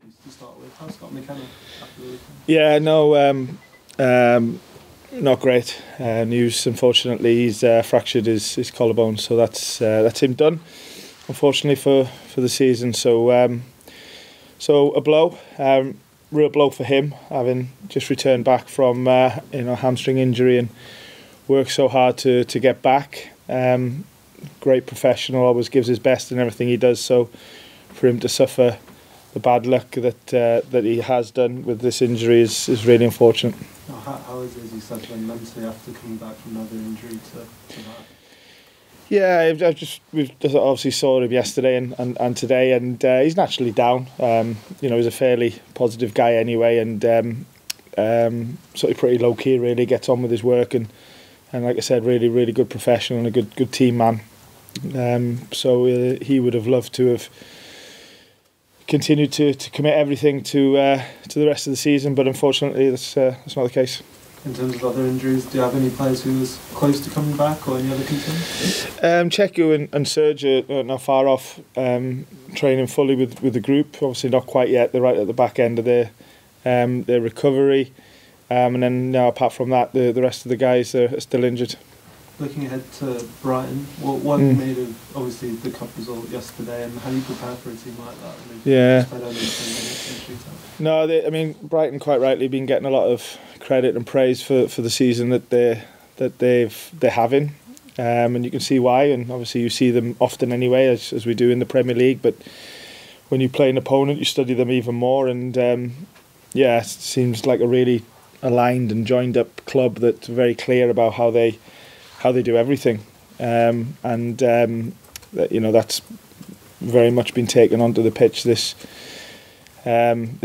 injuries to start with. How's Scott McKenna after the weekend? Yeah, no, not great news. Unfortunately, he's fractured his collarbone, so that's him done. Unfortunately for the season, so a blow, real blow for him, having just returned back from hamstring injury and worked so hard to get back. Great professional, always gives his best in everything he does. So for him to suffer the bad luck that he has done with this injury is really unfortunate. How is it, as you said, then mentally after coming back from another injury to that? Yeah, we just obviously saw him yesterday and today, and he's naturally down. He's a fairly positive guy anyway, and sort of pretty low key. Really gets on with his work, and like I said, really good professional and a good team man. So he would have loved to have continued to commit everything to the rest of the season, but unfortunately that's not the case. In terms of other injuries, do you have any players who was close to coming back or any other concerns? Cheku and Serge are not far off training fully with the group. Obviously not quite yet. They're right at the back end of their recovery. And then apart from that, the rest of the guys are still injured. Looking ahead to Brighton, what have you made of obviously the cup result yesterday, and how do you prepare for a team like that? No, Brighton quite rightly been getting a lot of credit and praise for the season that they're having, and you can see why. And obviously you see them often anyway, as we do in the Premier League. But when you play an opponent, you study them even more. And it seems like a really aligned and joined up club that's very clear about how they do everything, that's very much been taken onto the pitch this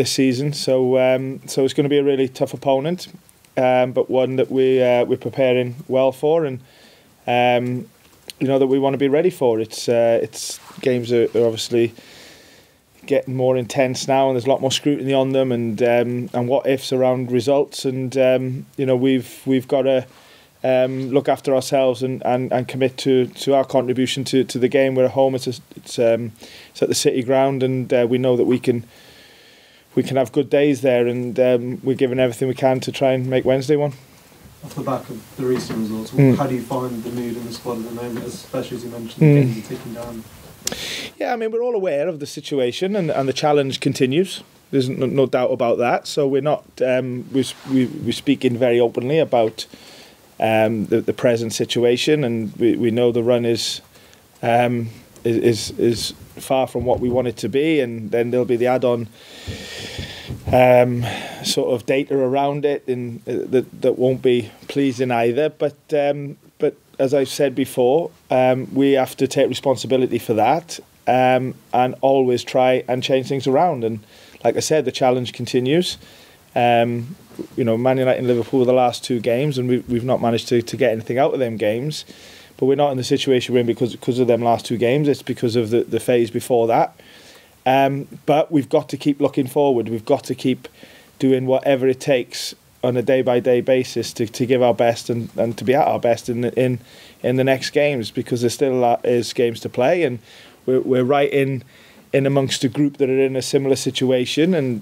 season. So it's going to be a really tough opponent, but one that we're preparing well for, and that we want to be ready for. It's games are obviously getting more intense now, and there's a lot more scrutiny on them, and what ifs around results, and we've got to look after ourselves and commit to our contribution to the game. We're at home. It's at the City Ground, and we know that we can have good days there, and we're giving everything we can to try and make Wednesday one. Off the back of the recent results, how do you find the mood in the squad at the moment, especially as you mentioned the games are ticking down? Yeah, we're all aware of the situation, and the challenge continues. There's no doubt about that. So we're not we're speaking very openly about the present situation, and we know the run is far from what we want it to be, and then there'll be the add-on sort of data around it, and that won't be pleasing either. But as I've said before, we have to take responsibility for that, and always try and change things around. And like I said, the challenge continues. Man United and Liverpool the last two games, and we've not managed to get anything out of them games. But we're not in the situation we're in because of them last two games. It's because of the phase before that. But we've got to keep looking forward. We've got to keep doing whatever it takes on a day-by-day basis to give our best and to be at our best in the next games, because there still is games to play, and we're right in amongst a group that are in a similar situation, and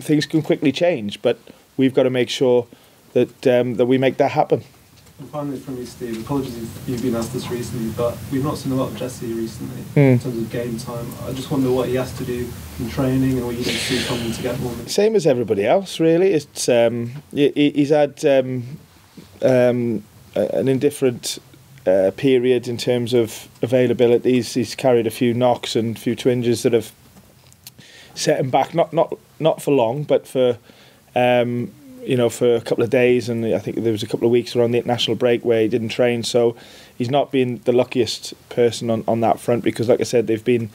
things can quickly change, but we've got to make sure that we make that happen. And finally from you, Steve, apologies if you've been asked this recently, but we've not seen a lot of Jesse recently in terms of game time. I just wonder what he has to do in training and what you need to see from him to get more minutes. Same as everybody else, really. It's he's had an indifferent period in terms of availability. He's carried a few knocks and a few twinges that have set him back, not for long, but for for a couple of days, and I think there was a couple of weeks around the international break where he didn't train. So he's not been the luckiest person on that front, because, like I said, they've been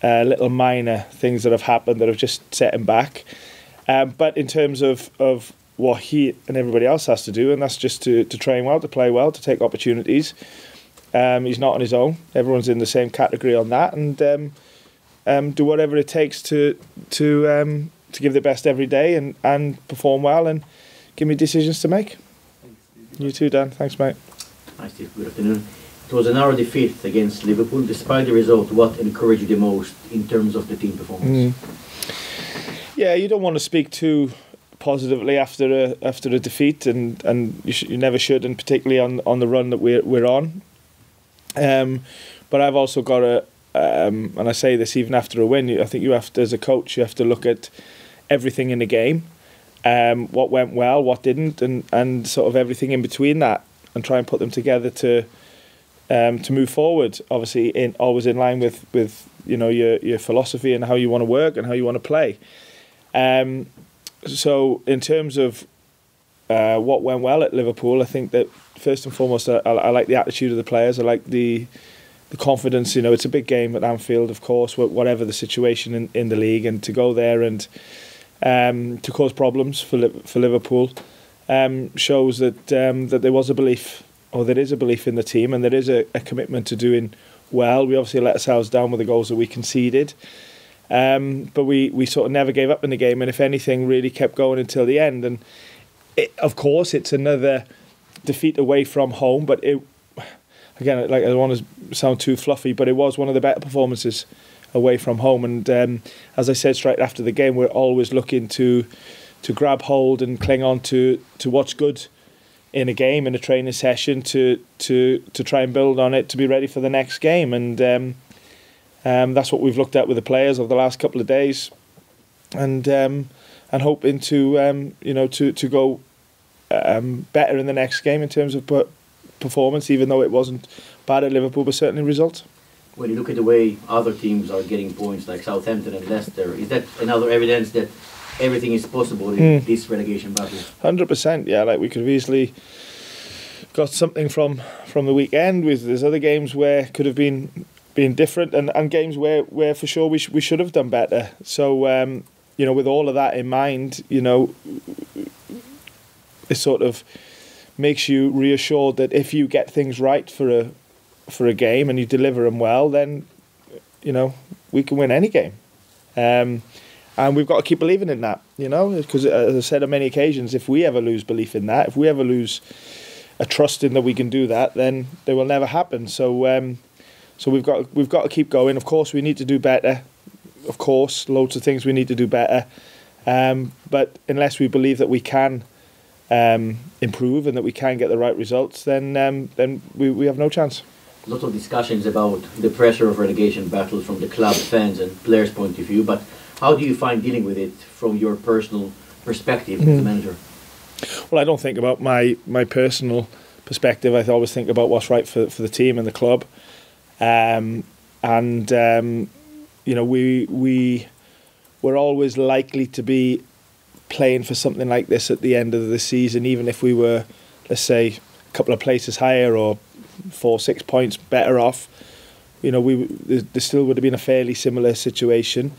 little minor things that have happened that have just set him back. But in terms of what he and everybody else has to do, and that's just to train well, to play well, to take opportunities. He's not on his own. Everyone's in the same category on that, and do whatever it takes to give their best every day and perform well and give me decisions to make. Thanks, you too, Dan. Thanks, mate. Hi, Steve. Good afternoon. It was a narrow defeat against Liverpool. Despite the result, what encouraged you the most in terms of the team performance? Yeah, you don't want to speak too positively after a defeat, and you never should, and particularly on the run that we're on. But I've also got to, and I say this even after a win, I think you have to, as a coach, you have to look at everything in the game, what went well, what didn't, and sort of everything in between that, and try and put them together to move forward. Obviously, always in line with your philosophy and how you want to work and how you want to play. So in terms of what went well at Liverpool, I think that first and foremost, I like the attitude of the players. I like the confidence. It's a big game at Anfield, of course, whatever the situation in the league, and to go there and to cause problems for Liverpool shows that there was a belief, or there is a belief in the team, and there is a commitment to doing well. We obviously let ourselves down with the goals that we conceded. But we sort of never gave up in the game, and if anything, really kept going until the end. And of course, it's another defeat away from home, but again, like, I don't want to sound too fluffy, but it was one of the better performances away from home. And as I said straight after the game, we're always looking to grab hold and cling on to what's good in a game, in a training session, to try and build on it to be ready for the next game. And that's what we've looked at with the players over the last couple of days, and hoping to go better in the next game in terms of performance, even though it wasn't bad at Liverpool, but certainly results. When you look at the way other teams are getting points, like Southampton and Leicester, is that another evidence that everything is possible in this relegation battle? 100%, yeah. Like, we could have easily got something from the weekend. There's other games where it could have been different, and games where for sure we should have done better. So with all of that in mind, it sort of makes you reassured that if you get things right for a game and you deliver them well, then we can win any game. And we've got to keep believing in that, because as I said on many occasions, if we ever lose belief in that, if we ever lose a trust in that we can do that, then they will never happen. So we've got to keep going. Of course, we need to do better. Of course, loads of things we need to do better. But unless we believe that we can improve and that we can get the right results, then we have no chance. A lot of discussions about the pressure of relegation battles from the club, fans and players' point of view, but how do you find dealing with it from your personal perspective as a manager? Well, I don't think about my personal perspective. I always think about what's right for the team and the club. We're always likely to be playing for something like this at the end of the season, even if we were, let's say, a couple of places higher or 4-6 points better off. There still would have been a fairly similar situation,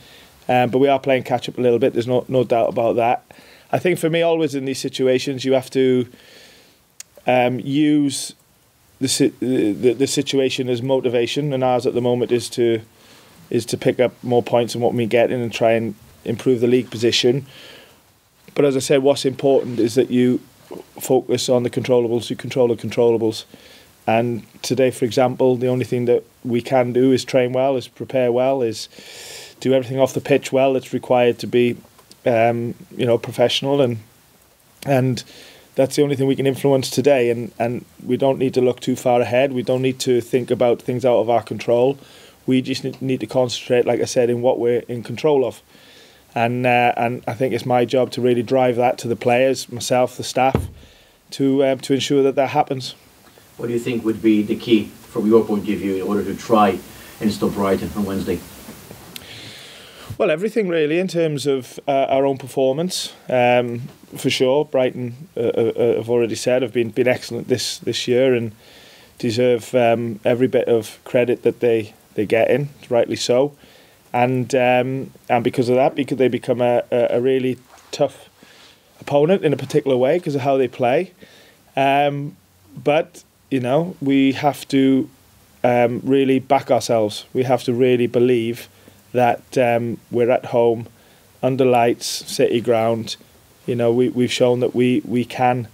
but we are playing catch up a little bit. There's no doubt about that. I think for me, always in these situations, you have to use the situation as motivation, and ours at the moment is to pick up more points than what we get in and try and improve the league position. But as I said, what's important is that you focus on the controllables, you control the controllables. And today, for example, the only thing that we can do is train well, is prepare well, is do everything off the pitch well that's required to be professional, and that's the only thing we can influence today, and we don't need to look too far ahead. We don't need to think about things out of our control. We just need to concentrate, like I said, in what we're in control of. And I think it's my job to really drive that to the players, myself, the staff, to ensure that happens. What do you think would be the key, from your point of view, in order to try and stop Brighton on Wednesday? Well, everything really, in terms of our own performance. For sure, Brighton, I've already said, have been excellent this year and deserve every bit of credit that they get in, rightly so. And because of that, because they become a really tough opponent in a particular way because of how they play. But we have to really back ourselves. We have to really believe that we're at home, under lights, city ground. We've shown that we can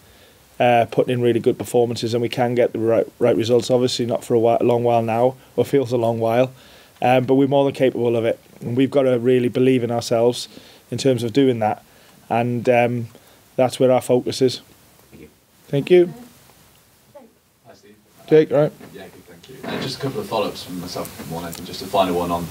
put in really good performances and we can get the right results. Obviously not for a long while now, or feels a long while, but we're more than capable of it. And we've got to really believe in ourselves in terms of doing that, and that's where our focus is. Thank you. Hi, Steve. Jake, right? Yeah, good, thank you. Just a couple of follow-ups from myself, more than just a final one on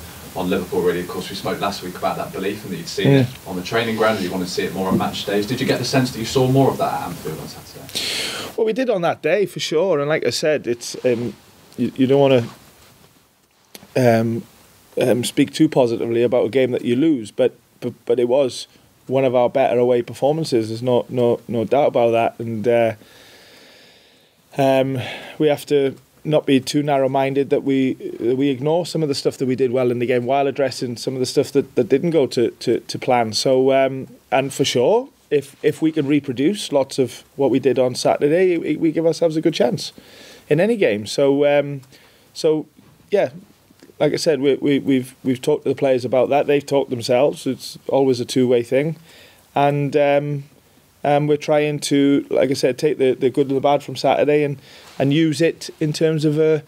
Liverpool, really. Of course, we spoke last week about that belief and that you'd seen it on the training ground, that you want to see it more on match days. Did you get the sense that you saw more of that at Anfield on Saturday? Well, we did on that day, for sure. And like I said, it's you don't want to speak too positively about a game that you lose, but it was one of our better away performances. There's no doubt about that. And we have to not be too narrow-minded that we ignore some of the stuff that we did well in the game while addressing some of the stuff that didn't go to plan. So and for sure, if we can reproduce lots of what we did on Saturday, we give ourselves a good chance in any game. So yeah, like I said, we've talked to the players about that. They've talked themselves. It's always a two-way thing, and we're trying to, like I said, take the good and the bad from Saturday and use it in terms of a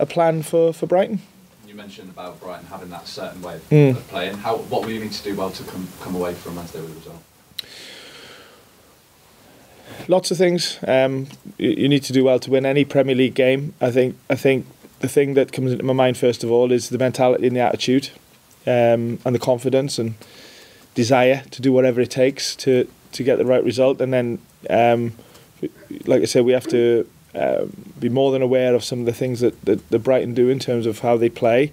plan for Brighton. You mentioned about Brighton having that certain way of playing. What will you need to do well to come away from Wednesday with a result? Lots of things. You need to do well to win any Premier League game. I think the thing that comes into my mind first of all is the mentality and the attitude, and the confidence and desire to do whatever it takes to get the right result. And then, like I said, we have to be more than aware of some of the things that Brighton do in terms of how they play.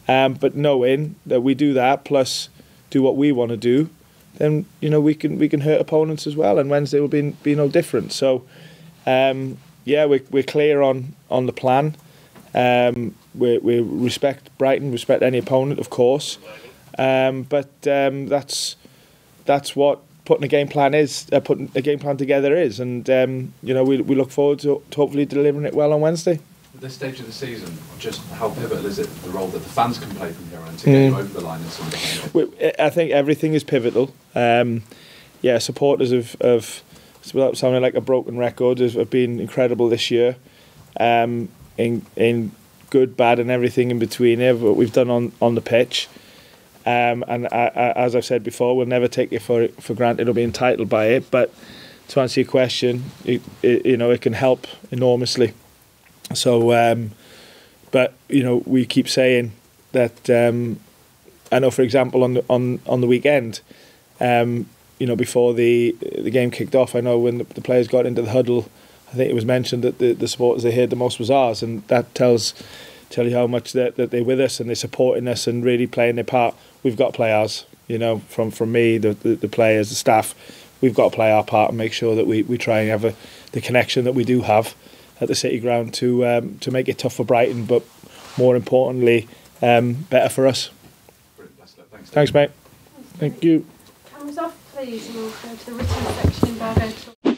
But knowing that we do that plus do what we want to do, then we can hurt opponents as well. And Wednesday will be no different. So yeah, we're clear on the plan. We respect Brighton, respect any opponent, of course. But that's what putting a game plan together is, and we look forward to hopefully delivering it well on Wednesday. At this stage of the season, just how pivotal is it, the role that the fans can play from here on to get you over the line in some of the games? I think everything is pivotal. Supporters of without sounding like a broken record, have been incredible this year, in good, bad, and everything in between. What we've done on the pitch. And as I've said before, we'll never take it for granted or be entitled by it. But to answer your question, it can help enormously. So, but we keep saying that. I know, for example, on the weekend, before the game kicked off, I know when the players got into the huddle, I think it was mentioned that the supporters they heard the most was ours, and that tell you how much that they're with us and they're supporting us and really playing their part. We've got to play ours, from me, the players, the staff. We've got to play our part and make sure that we try and have the connection that we do have at the City Ground to make it tough for Brighton, but more importantly, better for us. Thanks, mate. Thank you. Cameras off, please, and we'll go to the written section in Bargo.